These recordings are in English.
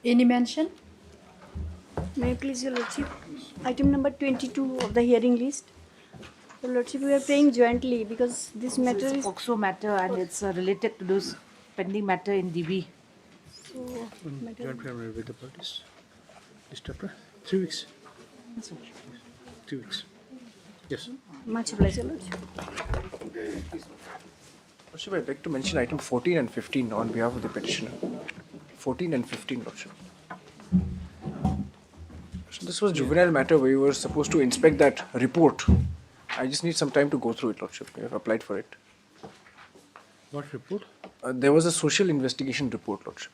Any mention? May I please, Your Lordship? Item number 22 of the hearing list. Your Lordship, we are praying jointly because this matter It's is... also matter and it's related to those pending matter in DB. So, matter... Joint primary with the parties. List after 3 weeks. 2 weeks. Yes. Much obliged, Your Lordship. Lordship, I'd like to mention item 14 and 15 on behalf of the petitioner. 14 and 15, Lordship. So this was a juvenile matter where you were supposed to inspect that report. I just need some time to go through it, Lordship. We have applied for it. What report? There was a social investigation report, Lordship.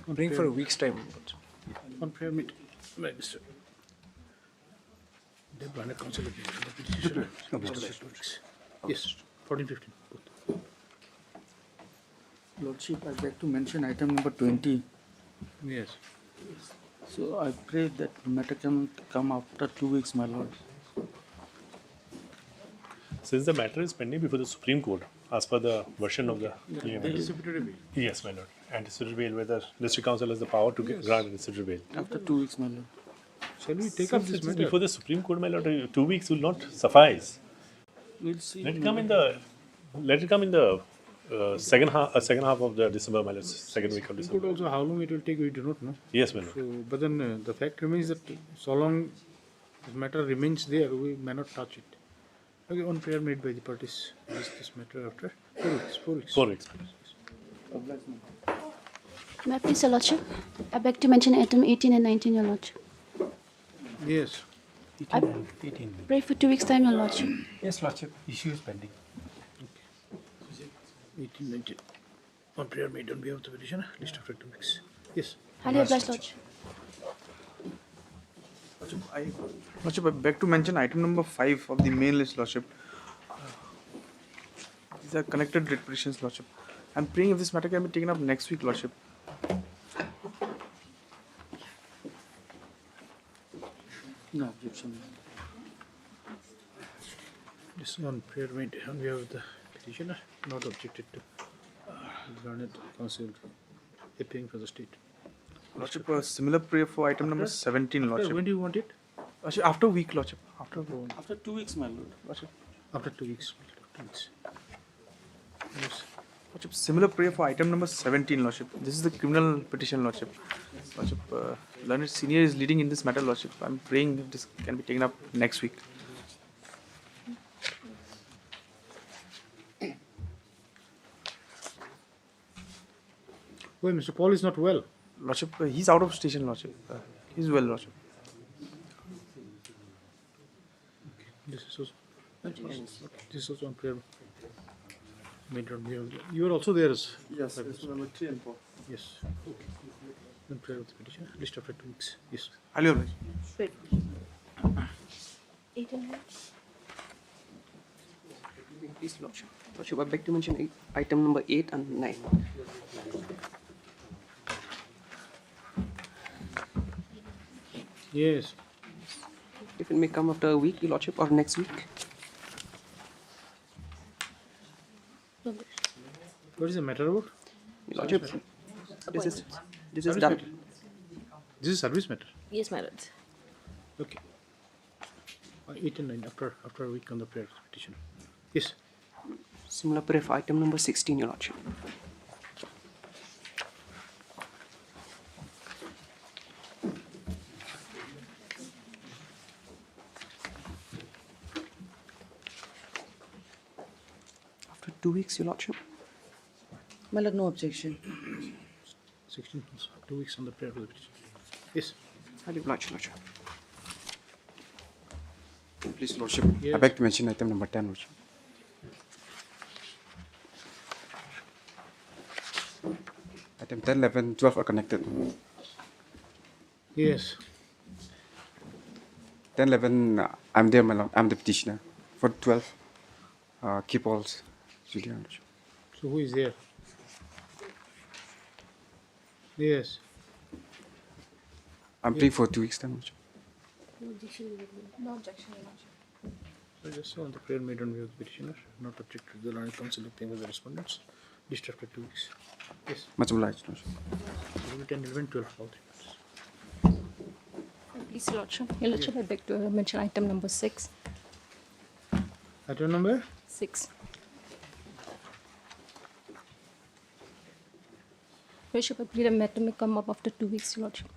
I'm praying for a week's time, Lordship. On prayer meeting. Right, Mr. They brought a counsel again. The petitioner. Yes, 14, 15. Both. Lordship, I beg to mention item number 20. Yes. So I pray that the matter can come after 2 weeks, my lord. Since the matter is pending before the Supreme Court, as per the version of the Anticipated bail. yes, my lord, anticipated bail, where the district council has the power to grant anticipated bail. After 2 weeks, my lord. Shall we take up Since this it is matter? before the Supreme Court, my lord, 2 weeks will not suffice. We'll see. Let it come in the second half of the December, my lord, second week of Could December. also how long it will take, we do not know. Yes, my lord. So, but then the fact remains that so long the matter remains there, we may not touch it. Okay, on prayer made by the parties, this matter after 4 weeks. 4 weeks. 4 weeks. May I please, Your Lordship? I beg to mention item 18 and 19, Your Lordship. Yes. I pray for 2 weeks' time, Your Lordship. Yes, Lordship. Issue is pending. 18, 19. On prayer made on behalf of the petitioner, list after 2 weeks. Yes. Highly obliged, Lordship. Lordship, I beg to mention item number 5 of the main list, Lordship. These are connected writ petitions, Lordship. I'm praying if this matter can be taken up next week, Lordship. No objection. This on prayer made on behalf of the petitioner, not objected to. Granted counsel appearing for the state. Lordship, a similar prayer for item number 17, Sir, Lordship. when do you want it? Lordship, after a week, Lordship. After 2 weeks, my lord. Lordship. After 2 weeks. 2 weeks. Yes. Lordship, similar prayer for item number 17, Lordship. This is the criminal petition, Lordship. Lordship, learned senior is leading in this matter, Lordship. I'm praying if this can be taken up next week. Well, Mr. Paul is not well. Lordship, he's out of station, Lordship. He's well, Lordship. This is also, this is also on prayer made on behalf of the, you are also there as Yes, this number 3 and 4. yes. Okay. On prayer of the petitioner, list after 2 weeks. Yes. Highly obliged. Wait. 8 and 9? Please, Lordship. Lordship, I beg to mention item number 8 and 9. Yes. If it may come after a week, Your Lordship, or next week. What is the matter about? Your Lordship, this is Service done. matter. This is service matter. Yes, my lord. Okay. 8 and 9 after a week on the prayer of the petitioner. Yes. Similar prayer for item number 16, Your Lordship. After 2 weeks, Your Lordship. My lord, no objection. 16 also, 2 weeks on the prayer of the petitioner. Yes. Highly obliged, Your Lordship. Please, Lordship. Yes. I beg to mention item number 10, Lordship. Item 10, 11, 12 are connected. Yes. 10, 11, I'm there, my lord. I'm the petitioner. For 12, keep all Julian, Lordship. So who is there? Yes. I'm praying for 2 weeks time, Lordship. No objection, Your Lordship. So just on the prayer made on behalf of the petitioner, not objected to the learned counsel appearing with the respondents. List after 2 weeks. Yes. Much obliged, Lordship. It will be 10, 11, 12, all 3 parts. Please, Your Lordship. Your Lordship, I beg to mention item number 6. Item number? 6. Your Lordship, I believe a matter may come up after 2 weeks, Your Lordship.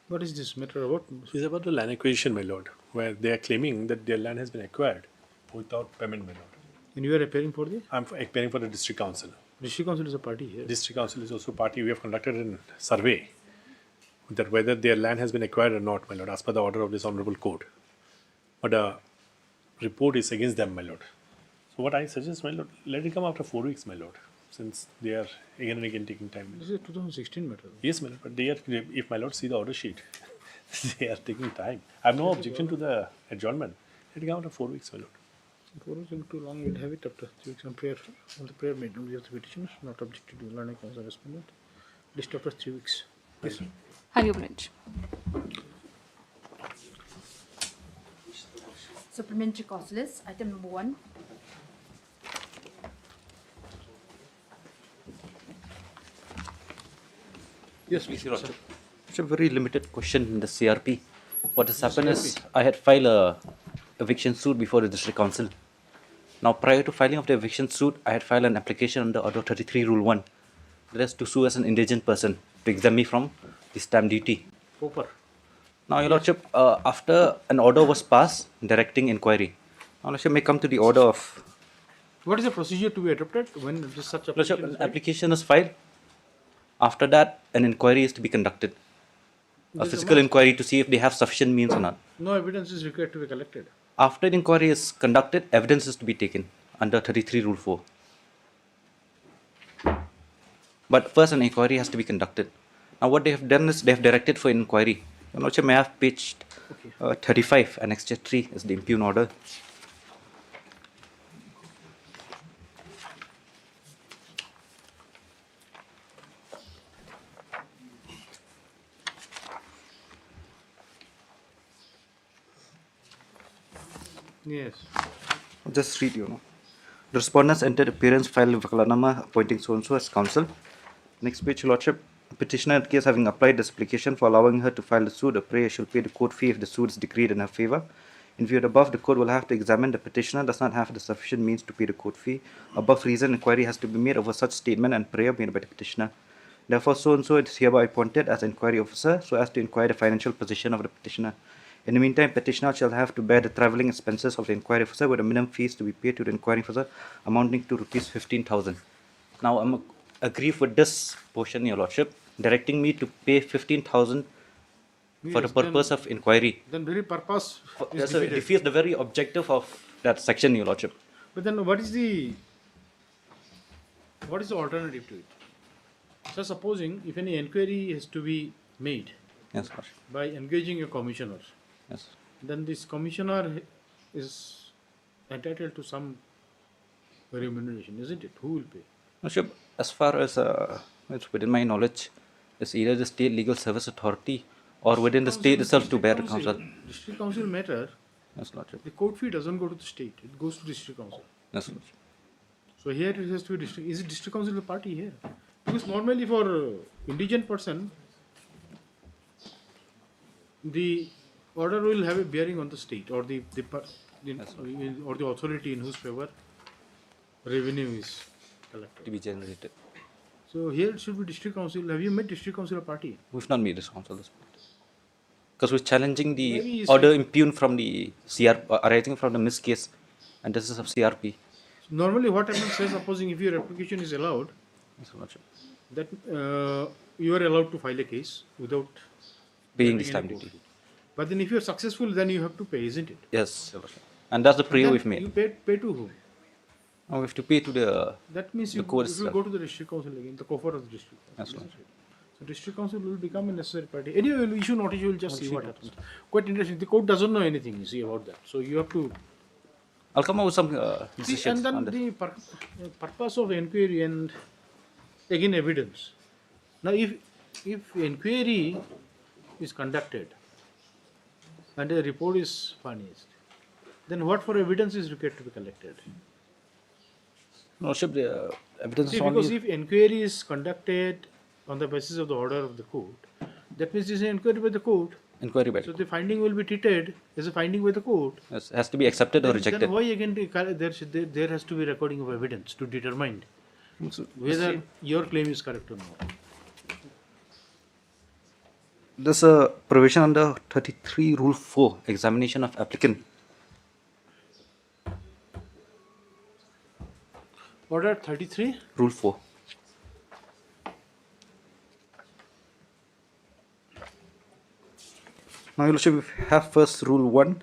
What is this matter about? It's about the land acquisition, my lord, where they are claiming that their land has been acquired without payment, my lord. And you are appearing for the I'm appearing for the district council. district council is a party here. District council is also party. We have conducted a survey that whether their land has been acquired or not, my lord, as per the order of this honorable court. But a report is against them, my lord. So what I suggest, my lord, let it come after 4 weeks, my lord, since they are again and again taking time. This is a 2016 matter. Yes, my lord, but they are, if my lord see the order sheet, they are taking time. I have no objection to the adjournment. Let it come after 4 weeks, my lord. 4 weeks will be too long. We'll have it after 3 weeks on prayer. On the prayer made only of the petitioners, not objected to learning council respondent. List after 3 weeks. Yes, sir. Highly obliged. Supplementary cause list, item number 1. Yes, please. It's a very limited question in the CRP. What has happened is I had filed a eviction suit before the district council. Now, prior to filing of the eviction suit, I had filed an application under Order 33 Rule 1. That is to sue as an indigent person to exempt me from the stamp duty. Proper. Now, Your Lordship, after an order was passed directing inquiry, Your Lordship may come to the order of. What is the procedure to be adopted when this such Your Lordship, application an is filed? application is filed. After that, an inquiry is to be conducted. A physical inquiry to see if they have sufficient means or not. No evidence is required to be collected. After the inquiry is conducted, evidence is to be taken under 33 Rule 4. But first, an inquiry has to be conducted. Now, what they have done is they have directed for inquiry. Your Lordship, may I have page 35, Annexure 3 is the impugn order. Yes. Just read, The respondents entered appearance filed Vakalanama appointing so-and-so as counsel. Next page, Your Lordship. Petitioner in case having applied this application for allowing her to file the suit, the prayer shall pay the court fee if the suit is decreed in her favour. In view of the above, the court will have to examine the petitioner does not have the sufficient means to pay the court fee. Above reason, inquiry has to be made over such statement and prayer made by the petitioner. Therefore, so-and-so is hereby appointed as inquiry officer so as to inquire the financial position of the petitioner. In the meantime, petitioner shall have to bear the travelling expenses of the inquiry officer with a minimum fees to be paid to the inquiry officer amounting to Rs 15,000. Now, I'm agree with this portion, Your Lordship, directing me to pay 15,000 for the Yes, purpose of inquiry. Then very purpose is So it defeated. defeats the very objective of that section, Your Lordship. But then what is the alternative to it? So supposing if any inquiry has to be made Yes, Lordship. by engaging a commissioner, Yes. then this commissioner is entitled to some remuneration, isn't it? Who will pay? Lordship, as far as it's within my knowledge, it's either the State Legal Service Authority or within the state itself to bear the counsel. District council matter, Yes, Lordship. the court fee doesn't go to the state, it goes to district council. Yes, Lordship. So here it has to be district. Is it district council the party here? Because normally for indigent person, the order will have a bearing on the state or the or the authority in whose favor revenue is collected. To be generated. So here it should be district council. Have you met district council a party? We've not made this counsel this point. Because we're challenging Maybe the it's order impugned from the arising from the missed case, and this is of CRP. Normally what happens is supposing if your application is allowed, Yes, Lordship. that you are allowed to file a case without Paying the getting stamp any duty. court fee. But then if you are successful, then you have to pay, isn't it? Yes, Your Lordship. And that's the prayer Then we've You made. pay to whom? Now we have to pay to the. That means The you court will itself. go to the district council again, the coffer of the district council. Yes, isn't Lordship. it? So district council will become a necessary party. Anyway, we'll issue notice, you will just see what happens. Quite interesting. The court doesn't know anything, you see, about that. So you have to I'll come up with some see, decisions and then on this. the purpose of inquiry and again evidence. Now if inquiry is conducted and a report is furnished, then what for evidence is required to be collected? Lordship, the evidence See, is because only if inquiry is conducted on the basis of the order of the court, that means it's an inquiry by the court. inquiry by So the finding will be treated as a finding by the court. has to be accepted or Then rejected. why again there has to be recording of evidence to determine whether your claim is correct or not? There's a provision under 33 Rule 4, examination of applicant. Order 33. Rule 4. Now, Your Lordship, we have first Rule 1.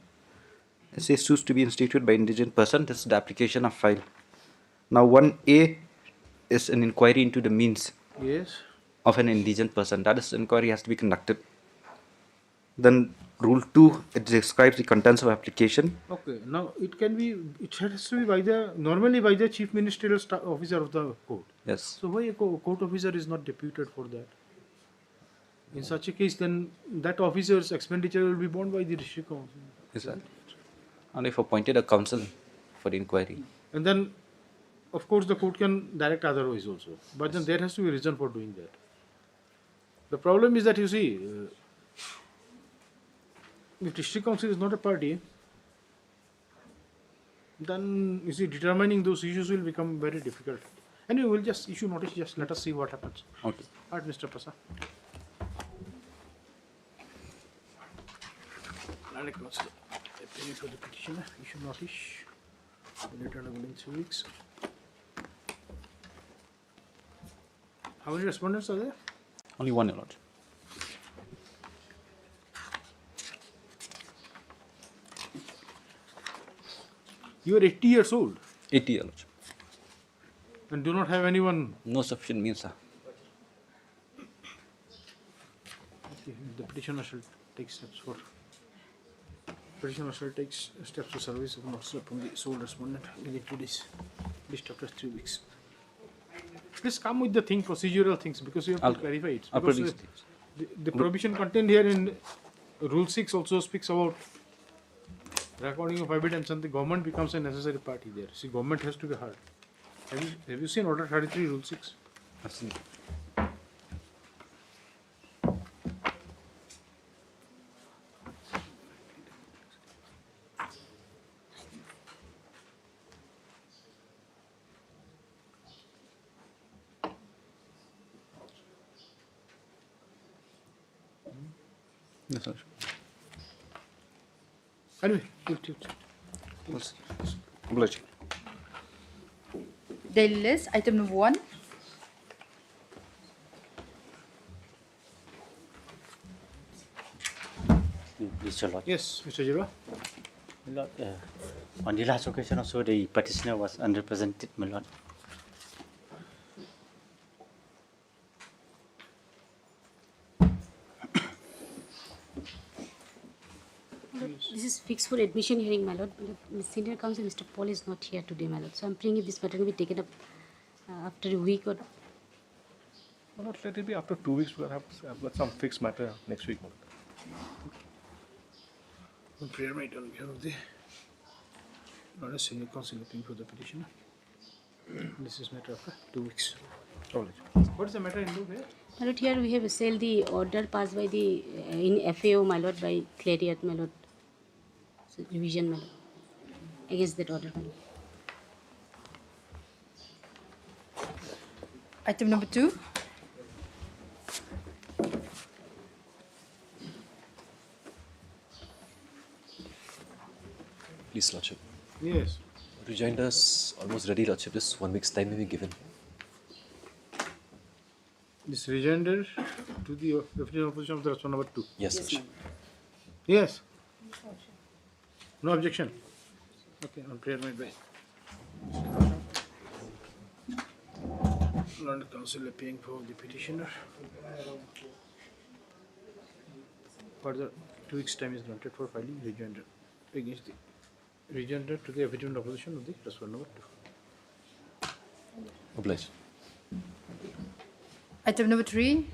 It says suits to be instituted by indigent person. This is the application of file. Now, 1A is an inquiry into the means Yes. of an indigent person. That is, inquiry has to be conducted. Then Rule 2, it describes the contents of application. Okay. Now it has to be by normally by the chief ministerial officer of the court. Yes. So why a court officer is not deputed for that? In such a case, then that officer's expenditure will be borne by the district council. Is that? And if appointed a counsel for the inquiry. And then, of course, the court can direct otherwise also. But then there has to be a reason for doing that. The problem is that you see, if district council is not a party, then you see determining those issues will become very difficult. Anyway, we'll just issue notice. Just let us see what happens. Okay. All right, Mr. Prasad. Land Council, appealing for the petitioner, issue notice. Later within 3 weeks. How many respondents are there? Only one, Your Lordship. You are 80 years old 80, Your Lordship. and do not have anyone. No sufficient means, sir. The petitioner shall take steps for. Petitioner shall take steps to service of notice upon the sole respondent within 2 days. List after 3 weeks. Please come with the procedural things, because you have I'll- to clarify it. I'll Because, produce things. the provision contained here in Rule 6 also speaks about recording of evidence, and the government becomes a necessary party there. See, government has to be heard. Have you seen Order 33, Rule 6? I've seen it. Yes, Your Lordship. Anyway, Obliged. Daily list, item number 1. Mr. Lord. yes, Mr. Jirwa. My Lord, on the last occasion also the petitioner was unrepresented, my Lord. This is fixed for admission hearing, my lord. Senior counsel, Mr. Paul, is not here today, my lord. So I'm praying if this matter will be taken up after a week or. Well, let it be after 2 weeks. We'll have got some fixed matter next week. Prayer made on behalf of the not a senior counsel looking for the petitioner. This is matter after 2 weeks. What is the matter in loop here? My lord, here we have sailed the order passed by the in FAO, my lord, by Clariat, my lord. So, revision, my lord, against that order, my lord. Item number 2. Please, Lordship. Yes. Rejoinders almost ready, Lordship. Just 1 week's time may be given. This rejoinder to the opposition of the respondent number 2. Yes, Lordship. Yes. No objection. Okay, on prayer made by Lord Council appearing for the petitioner. Further 2 weeks time is granted for filing rejoinder against the rejoinder to the affidavit opposition of the respondent number 2. Obliged. Item number 3.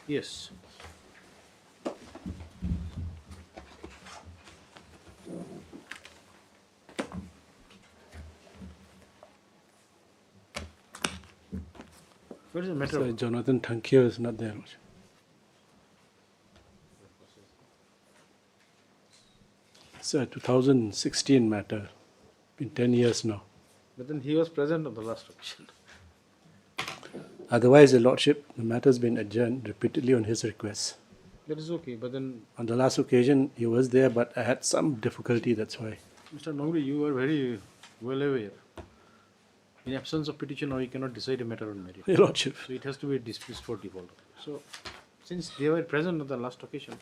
Yes. What is the matter? So Jonathan Thankio is not there. It's a 2016 matter. Been 10 years now. But then he was present on the last occasion. Otherwise, Your Lordship, the matter has been adjourned repeatedly on his request. That is okay, but then On the last occasion, he was there, but I had some difficulty, that's why. Mr. Nongri, you are very well aware. In absence of petition, now you cannot decide a matter on merit. Your Lordship. So it has to be dismissed for default. So since they were present on the last occasion,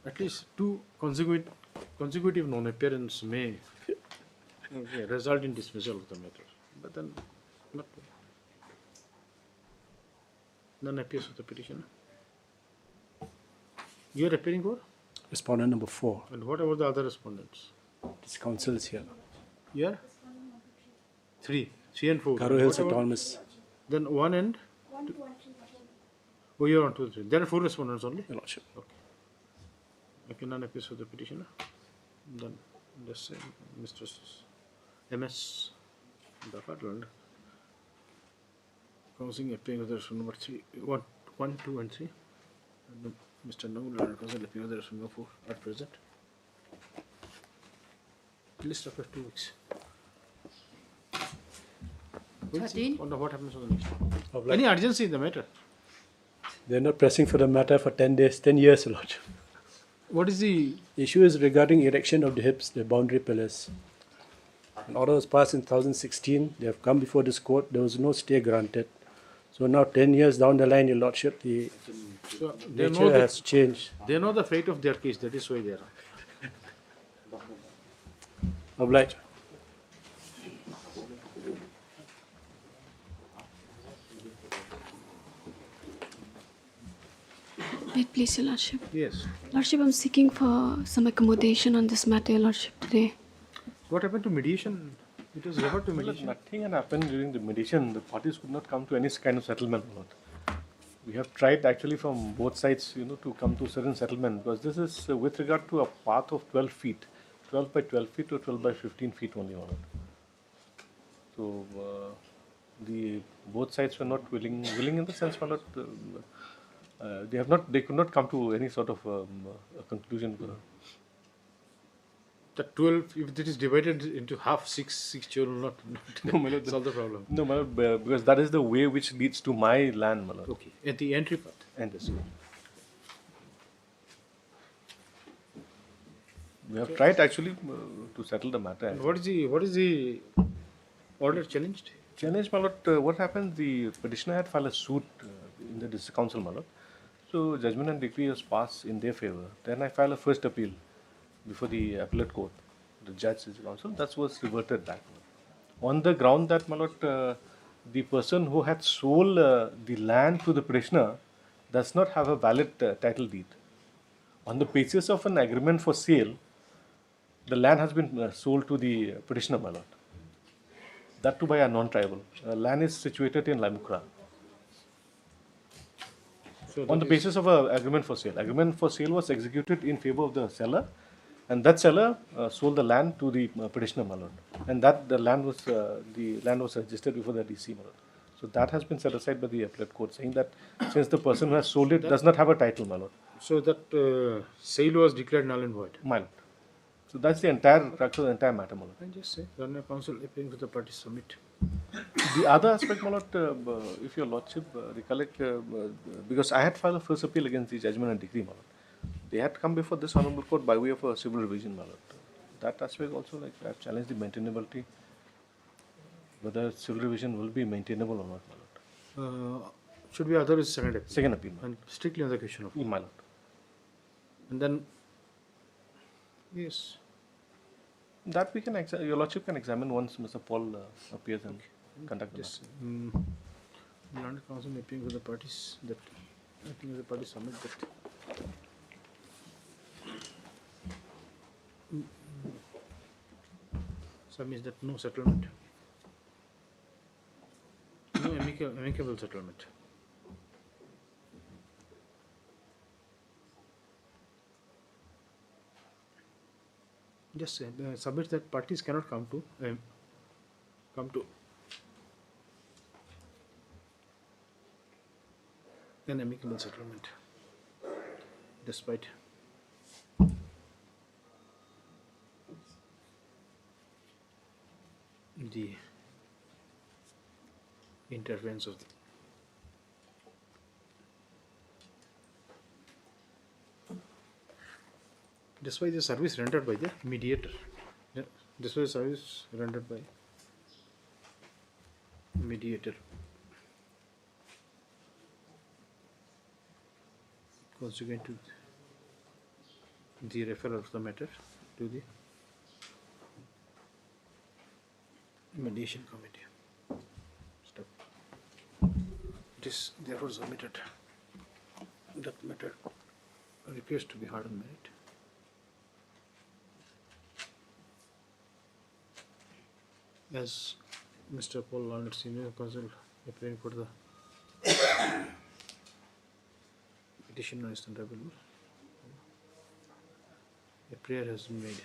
at least two consecutive non-appearance may result in dismissal of the matter. But then not none appears with the petitioner. You are appearing for? Respondent number 4. And what about the other respondents? This counsel is here. You are? 3 and 4. Garo Hills Autonomous. Then 1 and? Oh, you are on 2 and 3. There are 4 respondents only? Your Lordship. Okay. Okay, none appears for the petitioner. Then let's say Mr. MS Dafatland. Causing appearing with the number 3, 1, 2 and 3. And Mr. Nolan causing appearing with the number 4 are present. List after 2 weeks. We'll see on what happens on the next one. Any urgency in the matter? They are not pressing for the matter for 10 days, 10 years, Your Lordship. What is the issue is regarding erection of the hips, the boundary pillars. An order was passed in 2016. They have come before this court. There was no stay granted. So now 10 years down the line, Your Lordship, the nature has changed. They know the fate of their case. That is why they are. Obliged. Wait, please, Your Lordship. Yes. Lordship, I'm seeking for some accommodation on this matter, Your Lordship, today. What happened to mediation? It was referred to mediation. Nothing had happened during the mediation. The parties could not come to any kind of settlement. We have tried actually from both sides, to come to certain settlement, because this is with regard to a path of 12 feet, 12 by 12 feet or 12 by 15 feet only. So the both sides were not willing in the sense, they could not come to any sort of a conclusion. The 12, if it is divided into half, 6 children will not solve the problem. No, my lord, because that is the way which leads to my land, my lord. Okay, at the entry path. And this. We have tried actually to settle the matter. And what is the order challenged? Challenged, my lord, what happened? The petitioner had filed a suit in the district council, my lord. So judgment and decree was passed in their favor. Then I filed a first appeal before the appellate court, the judge, the council. That was reverted back. On the ground that, my lord, the person who had sold the land to the petitioner does not have a valid title deed. On the basis of an agreement for sale, the land has been sold to the petitioner, my lord. That too by a non-tribal. Land is situated in Limukra. So on the basis of an agreement for sale. Agreement for sale was executed in favor of the seller, and that seller sold the land to the petitioner, my lord. And that the land was registered before the DC, my lord. So that has been set aside by the appellate court, saying that since the person who has sold it does not have a title, my lord. So that sale was declared null and void. My lord. So that's the entire crux of the entire matter, my lord. I just say, Rana Council appearing to the parties submit. The other aspect, my lord, if your lordship recollect, because I had filed a first appeal against the judgment and decree, my lord. They had come before this honorable court by way of a civil revision, my lord. That aspect also, I have challenged the maintainability, whether civil revision will be maintainable or not, my lord. Should be other is second appeal. Second appeal, and strictly on the question of my lord. And then, yes. That we can, your lordship can examine once Mr. Paul appears and conduct this. London Council appearing with the parties that I think the parties submit that. Submits that no settlement, no amicable settlement. just submit that parties cannot come to an amicable settlement despite the interference of despite the service rendered by the mediator. Yeah, despite the service rendered by mediator consequent to the referral of the matter to the mediation committee. Step. It is therefore submitted that matter appears to be hard on merit. As Mr. Paul Larned, Senior Counsel, appearing for the petitioner is unavailable, a prayer has been made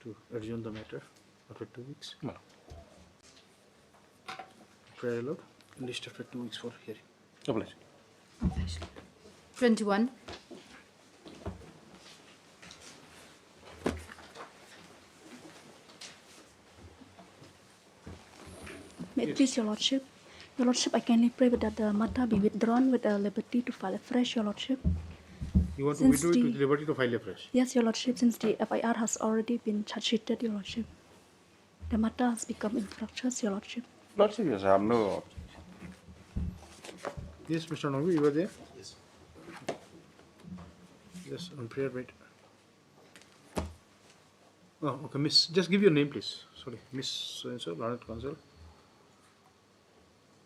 to adjourn the matter after 2 weeks. No. Prayer allowed, list after 2 weeks for hearing. Obliged. 21. May it please your lordship. Your lordship, I kindly pray that the matter be withdrawn with the liberty to file afresh, your lordship. You want to Since withdraw it the- with liberty to file afresh? Yes, your lordship, since the FIR has already been charge sheeted, your lordship. The matter has become infructuous, your lordship. Lordship, yes, I have no. Yes, Mr. Nongvi, you were there? Yes. Yes, on prayer, wait. Oh, okay, Miss, just give your name, please. Sorry, Miss so-and-so, Learned Counsel.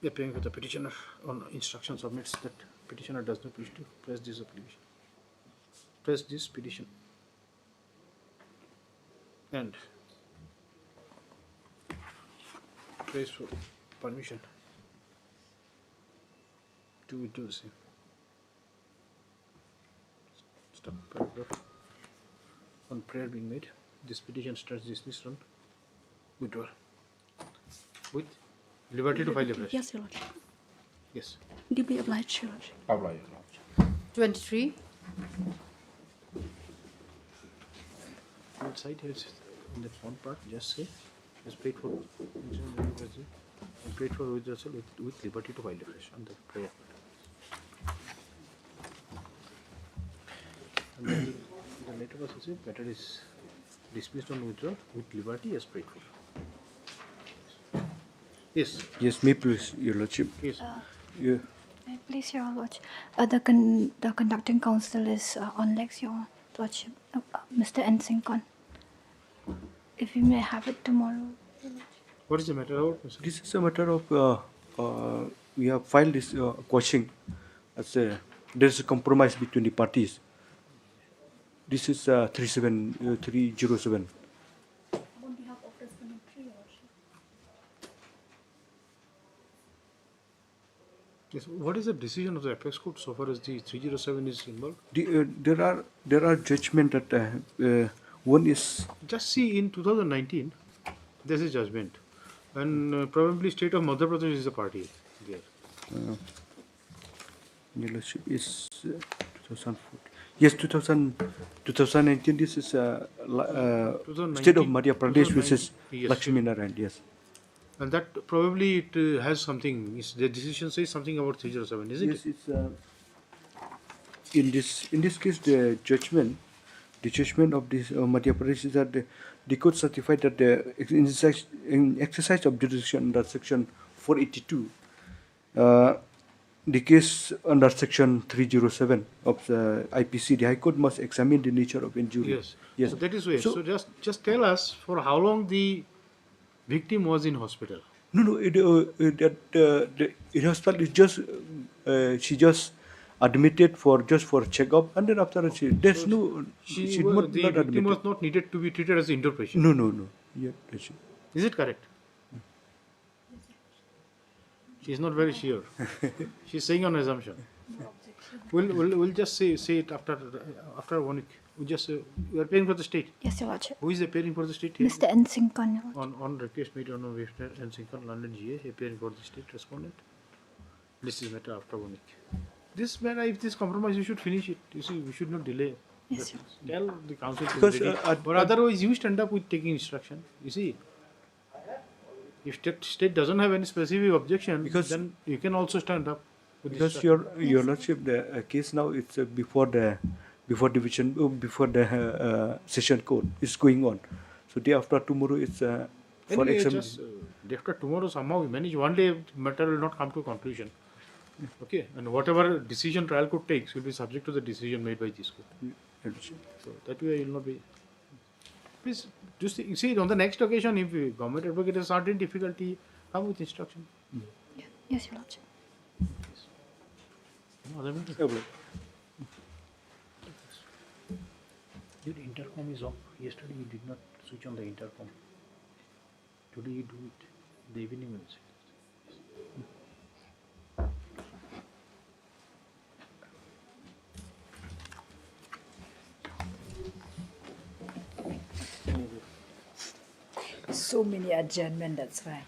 Appearing with the petitioner on instruction submits that petitioner does not wish to press this application. Press this petition. And prays for permission to withdraw the same. Stop paragraph. On prayer being made, this petition starts dismissed on withdrawal. With liberty to file afresh. Yes, your lordship. Yes. Deeply obliged, your lordship. Obliged. 23. Outside is in that one part, just say, is paid for, paid for withdrawal with liberty to file afresh on the prayer. And then the letter was said, matter is dismissed on withdrawal with liberty as prayed for. Yes. Yes, me please, your lordship. Yes. Yeah. Please, your lordship. The conducting counsel is on legs, your lordship. Mr. Ensinkon. If we may have it tomorrow. What is the matter about? This is a matter of we have filed this quashing as there is a compromise between the parties. This is 307. On behalf of respondent 3, your lordship. Yes. What is the decision of the apex court so far as the 307 is involved? There are judgment that one is Just see in 2019, there's a judgment, and probably state of Madhya Pradesh is the party there. your lordship is 2004. Yes, 2019. This is state of 2019, Madhya Pradesh, which is 2019, yes. Lakshmi Narayan. Yes. And that probably it has something. The decision says something about 307, isn't Yes, it? it's in this case the judgment of this Madhya Pradesh is that the court certified that in exercise of jurisdiction under section 482, the case under section 307 of the IPC, the High Court must examine the nature of injury. Yes. Yes. So that is where. So- So just tell us for how long the victim was in hospital. No, in hospital is just she just admitted for checkup, and then after she there's no The not victim admitted. was not needed to be treated as indoor patient. No. Yeah, that's it. Is it correct? She's not very sure. She's saying on assumption. We'll just say it after 1 week. We just we are paying for the state. Yes, Your Lordship. Who is appearing for the state here? Mr. Ensinkon, Your Lordship. On request made on Western and Single London GA appearing for the state respondent. This is matter after 1 week. This matter, if this compromise, you should finish it. You see, we should not delay. Yes, sir. Tell the council to Because, ready. Or otherwise you stand up with taking instruction. You see, if state doesn't have any specific objection, Because- then you can also stand up with Because instruction. your lordship, the case now it's before the division before the session court is going on. So day after tomorrow it's for Anyway, exam. just day after tomorrow somehow we manage. One day matter will not come to a conclusion. Okay, and whatever decision trial court takes will be subject to the decision made by this court. So that way you will not be. Please, just see on the next occasion if government advocate has certain difficulty, come with instruction. Yes, Your Lordship. No other matter. Your intercom is off. Yesterday you did not switch on the intercom. Today you do it in the evening also. So many adjournment, that's why.